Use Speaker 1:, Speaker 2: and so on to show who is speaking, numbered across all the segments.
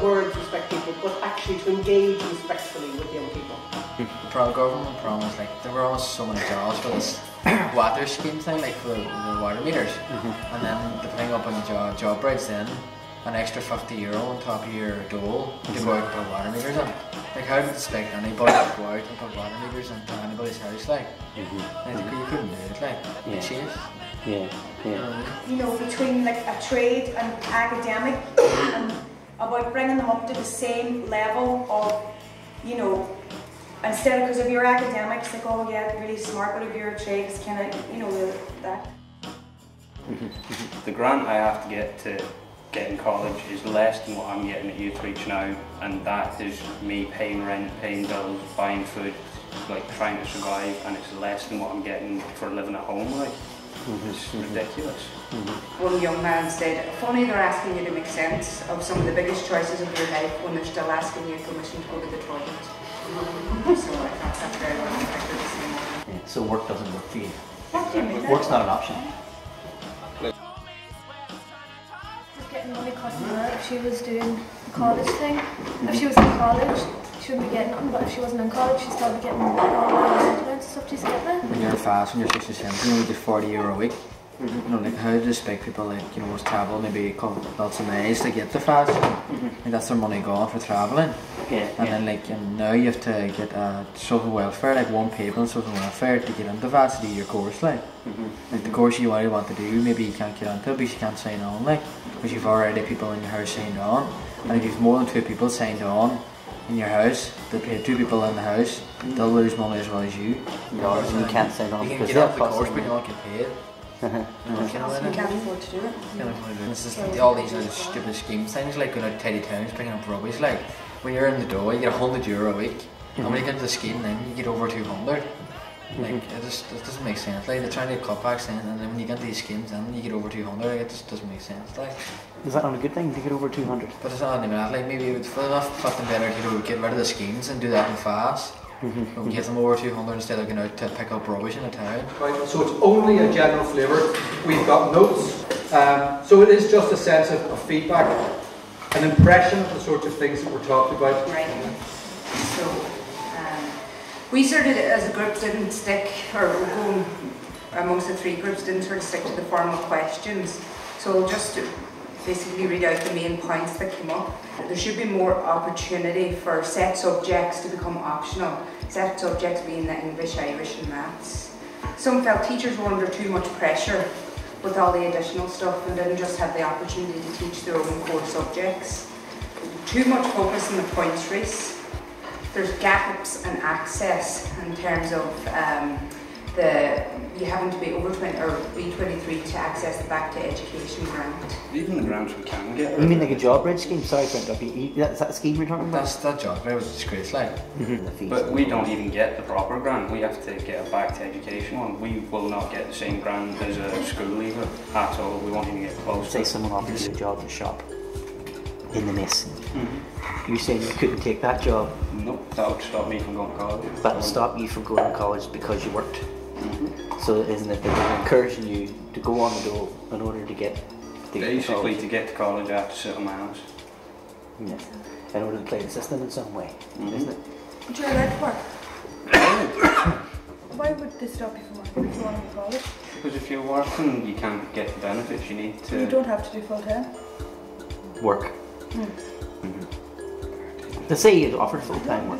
Speaker 1: words respect people, but actually to engage respectfully with young people.
Speaker 2: The government promised, like, there were almost so many jobs for this water scheme thing, like for the water meters. And then depending upon the job rates, then an extra €50 on top of your dole to go out and put water meters in. Like, how do you expect anybody to go out and put water meters into anybody's house, like? Like, you couldn't do it, like, Chéile.
Speaker 3: You know, between like a trade and academic, and about bringing them up to the same level of, you know, instead of, because if you're academics, like, oh yeah, really smart, but if you're a trade, it's kind of, you know, that.
Speaker 4: The grant I have to get in college is less than what I'm getting at Youth Reach now, and that is me paying rent, paying bills, buying food, like trying to survive, and it's less than what I'm getting for living at home, like. It's ridiculous.
Speaker 5: One young man said, funny they're asking you to make sense of some of the biggest choices of your life when they're still asking you permission to go to the toilet. So I thought that's very well affected the same way.
Speaker 6: So work doesn't work for you?
Speaker 3: What do you mean?
Speaker 6: Work's not an option.
Speaker 7: Getting money cut from her if she was doing the college thing. If she was in college, she wouldn't be getting nothing, but if she wasn't in college, she'd still be getting all the maintenance stuff she's getting.
Speaker 2: When you're fast, when you're 67, you get €40 a week. You know, like, how do you expect people, like, you know, was travel maybe a couple lots of days to get the fast? Like, that's their money gone for travelling. And then, like, and now you have to get social welfare, like one payment on social welfare to get into VAT to do your course, like. Like the course you already want to do, maybe you can't get into it because you can't sign on, like, because you've already people in your house signed on. And if you've more than 2 people signed on in your house, they pay 2 people in the house, they'll lose money as well as you.
Speaker 6: And you can't sign on
Speaker 2: you
Speaker 6: because
Speaker 2: can get off the course, but you won't get paid.
Speaker 3: You can't afford to do it.
Speaker 2: It's just all these other stupid scheme things, like going out to tidy towns, picking up rubbish. Like, when you're in the door, you get €100 a week, and when you get into the scheme, then you get over 200. Like, it doesn't make sense. Like, they're trying to get cutbacks in, and then when you get into these schemes, then you get over 200. Like, it just doesn't make sense. Like,
Speaker 6: is that not a good thing to get over 200?
Speaker 2: But it's not even that. Like, maybe it's fucking better to get rid of the schemes and do that in fast. Or give them over 200 instead of going out to pick up rubbish in a town.
Speaker 8: Right, so it's only a general flavour. We've got notes. So it is just a sense of feedback, an impression of the sorts of things that we're talking about.
Speaker 5: Right. So, we sort of, as a group, didn't stick, or going amongst the 3 groups, didn't sort of stick to the formal questions. So I'll just basically read out the main points that came up. There should be more opportunity for set subjects to become optional, set subjects being the English, Irish and Maths. Some felt teachers were under too much pressure with all the additional stuff and didn't just have the opportunity to teach their own core subjects. Too much focus on the points race. There's gaps in access in terms of you having to be over 20 or be 23 to access the Back to Education grant.
Speaker 4: Even the grants we can get.
Speaker 6: You mean like a job bridge scheme? Sorry for interrupting. Is that the scheme you're talking about?
Speaker 2: That job bridge was disgrace, like.
Speaker 4: But we don't even get the proper grant. We have to get a Back to Education one. We will not get the same grant as a school leaver at all. We won't even get close.
Speaker 6: Say someone offered you a job in a shop in the mess. You're saying you couldn't take that job?
Speaker 4: Nope, that would stop me from going to college.
Speaker 6: That would stop you from going to college because you worked? So isn't it that they're encouraging you to go on the dole in order to get
Speaker 4: Basically, to get to college I have to sit on my ass.
Speaker 6: Yeah. In order to play the system in some way, isn't it?
Speaker 3: But you're allowed to work. Why would they stop you from working if you want to go to college?
Speaker 4: Because if you're working, you can't get the benefits you need to.
Speaker 3: You don't have to do full time.
Speaker 6: Work. They say you offer full-time work.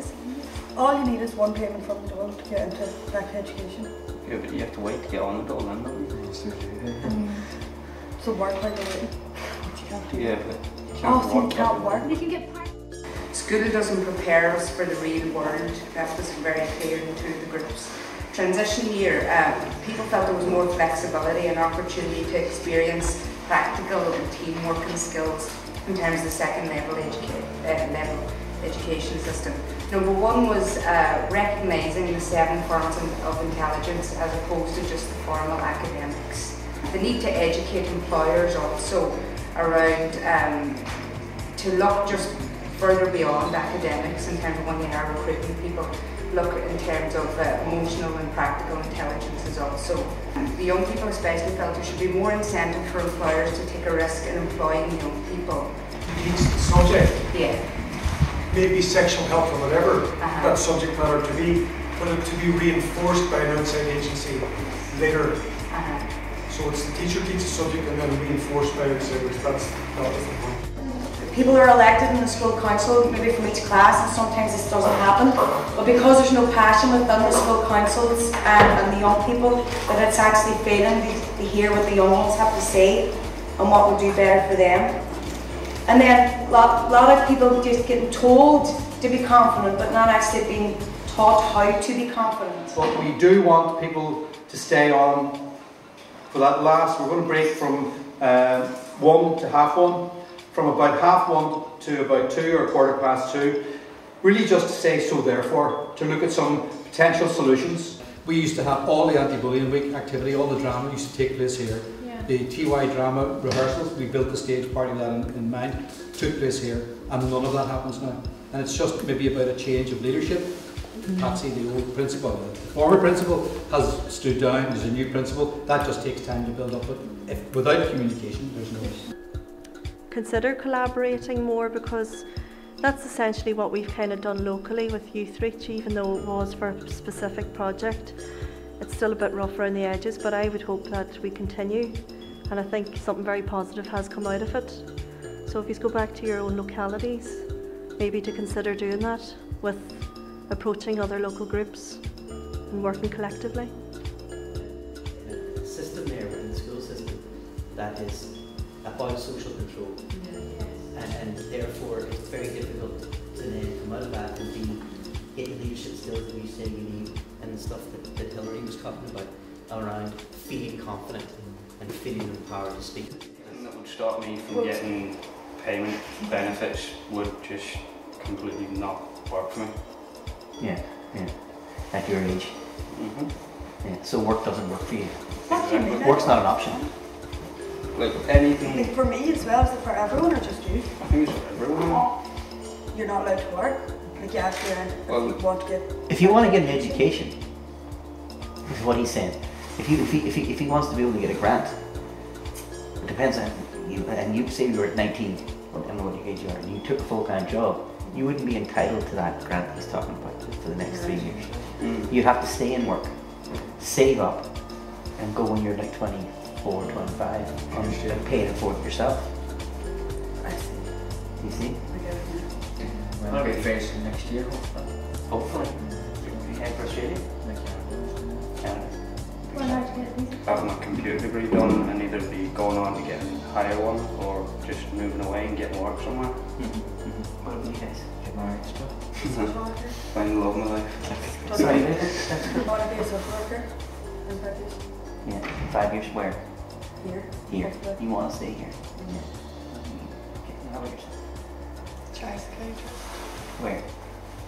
Speaker 3: All you need is one payment from the dole to get into Back to Education.
Speaker 4: Yeah, but you have to wait to get on the dole then, don't you?
Speaker 3: So work while you're waiting. You can't do
Speaker 4: yeah,
Speaker 3: that.
Speaker 4: but you can't
Speaker 3: so you can't work.
Speaker 7: You can get
Speaker 5: School doesn't prepare us for the real world. That was very clear in 2 of the groups. Transition year, people felt there was more flexibility and opportunity to experience practical and teamwork and skills in terms of the second level education system. Number 1 was recognising the 7 forms of intelligence as opposed to just the formal academics. The need to educate employers also around to look just further beyond academics in terms of when they are recruiting people, look in terms of emotional and practical intelligence is also. The young people especially felt there should be more incentive for employers to take a risk in employing young people.
Speaker 9: teach the subject.
Speaker 5: Yeah.
Speaker 9: Maybe sexual health or whatever that subject matter to be, but it to be reinforced by an outside agency later. So it's the teacher teaches the subject and then reinforced by outsiders. That's not the point.
Speaker 3: People are elected in the school council, maybe from each class, and sometimes this doesn't happen. But because there's no passion within the school councils and the young people, that it's actually failing to hear what the young ones have to say and what would do better for them. And then a lot of people just getting told to be confident, but not actually being taught how to be confident.
Speaker 8: But we do want people to stay on for that last. We're going to break from 1 to half 1. From about half 1 to about 2 or 2:15, really just to say so therefore, to look at some potential solutions. We used to have all the anti-bullying week activity, all the drama used to take place here. Yeah. The TY drama rehearsals, we built the stage party with that in mind, took place here, and none of that happens now. And it's just maybe about a change of leadership. Patsy, the old principal, the former principal, has stood down, there's a new principal, that just takes time to build up, but without communication, there's no...
Speaker 10: Consider collaborating more, because that's essentially what we've kind of done locally with Youth Reach, even though it was for a specific project. It's still a bit rough around the edges, but I would hope that we continue, and I think something very positive has come out of it. So if you go back to your own localities, maybe to consider doing that with approaching other local groups and working collectively.
Speaker 6: The system there within the school system that is about social control, and therefore it's very difficult to then come out of that and get the leadership skills that you say you need, and the stuff that Hilary was talking about around feeling confident and feeling empowered to speak.
Speaker 4: The thing that would stop me from getting payment benefits would just completely not work for me.
Speaker 6: Yeah, at your age. Yeah, so work doesn't work for you.
Speaker 4: Exactly.
Speaker 6: Work's not an option.
Speaker 4: Like anything.
Speaker 11: Like for me as well, is it for everyone or just you?
Speaker 4: I think it's for everyone.
Speaker 11: You're not allowed to work. Like you have to, if you want to get.
Speaker 6: If you want to get an education, this is what he's saying. If he wants to be able to get a grant, it depends on you. And you say you were at 19, I don't know what age you are, and you took a full-time job, you wouldn't be entitled to that grant he's talking about for the next 3 years. You'd have to stay in work, save up, and go when you're like 24, 25, and pay it for it yourself.
Speaker 11: I see.
Speaker 6: You see?
Speaker 2: We'll be facing next year,
Speaker 6: hopefully. You head for Australia?
Speaker 4: Having a computer degree done and either be going on to get a higher one or just moving away and getting work somewhere.
Speaker 6: What about you guys? Get married stuff?
Speaker 4: Find love in my life.
Speaker 6: Sorry,
Speaker 11: you want to be a social worker in 5 years?
Speaker 6: Yeah, in 5 years where?
Speaker 11: Here.
Speaker 6: Here. You want to stay here? Yeah. Okay, how about yourself?
Speaker 11: Try psychiatrist.
Speaker 6: Where?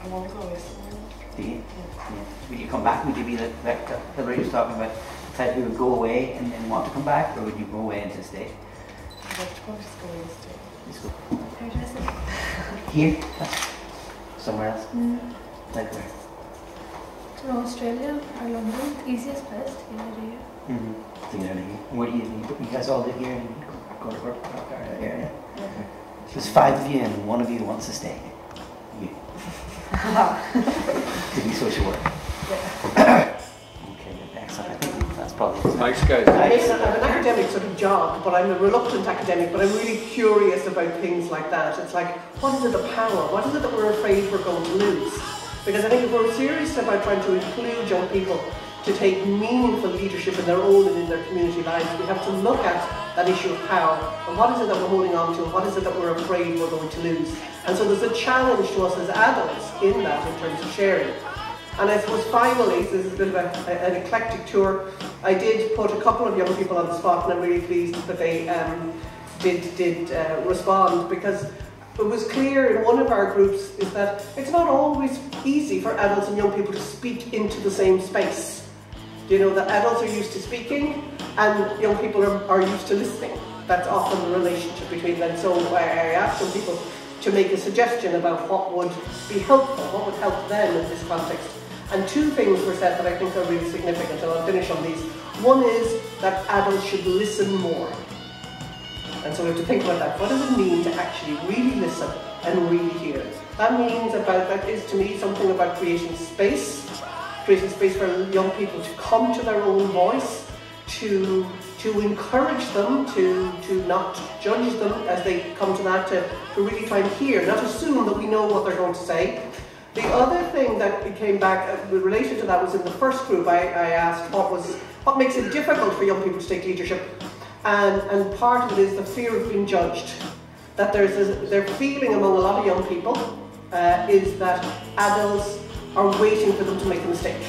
Speaker 11: I want to go away somewhere.
Speaker 6: Do you? Yeah. Would you come back? Would you be the Hilary was talking about, the type who would go away and then want to come back, or would you go away and just stay?
Speaker 11: I'd like to go to school and stay.
Speaker 6: Let's go. Here? Somewhere else? Like where?
Speaker 7: To Australia or London, the easiest place to get out of here.
Speaker 6: To get out of here. Where do you guys all live here and go to work area? There's 5 of you and 1 of you wants to stay. You. To be social work. Okay, excellent. I think that's probably it.
Speaker 1: Thanks, guys. I have an academic sort of job, but I'm a reluctant academic, but I'm really curious about things like that. It's like, what is it, the power? What is it that we're afraid we're going to lose? Because I think if we're serious about trying to include young people to take meaningful leadership in their own and in their community lives, we have to look at that issue of power and what is it that we're holding on to and what is it that we're afraid we're going to lose. And so there's a challenge to us as adults in that in terms of sharing. And I suppose finally, this is a bit of an eclectic tour, I did put a couple of young people on the spot and I'm really pleased that they did respond, because it was clear in one of our groups is that it's not always easy for adults and young people to speak into the same space. You know, that adults are used to speaking and young people are used to listening. That's often the relationship between them. So I asked some people to make a suggestion about what would be helpful, what would help them in this context. And 2 things were said that I think are really significant, and I'll finish on these. One is that adults should listen more. And so we have to think about that. What does it mean to actually really listen and really hear? That means that is to me something about creating space for young people to come to their own voice, to encourage them, to not judge them as they come to that, to really try and hear, not assume that we know what they're going to say. The other thing that came back related to that was in the first group. I asked what makes it difficult for young people to take leadership, and part of it is the fear of being judged. That their feeling among a lot of young people is that adults are waiting for them to make a mistake.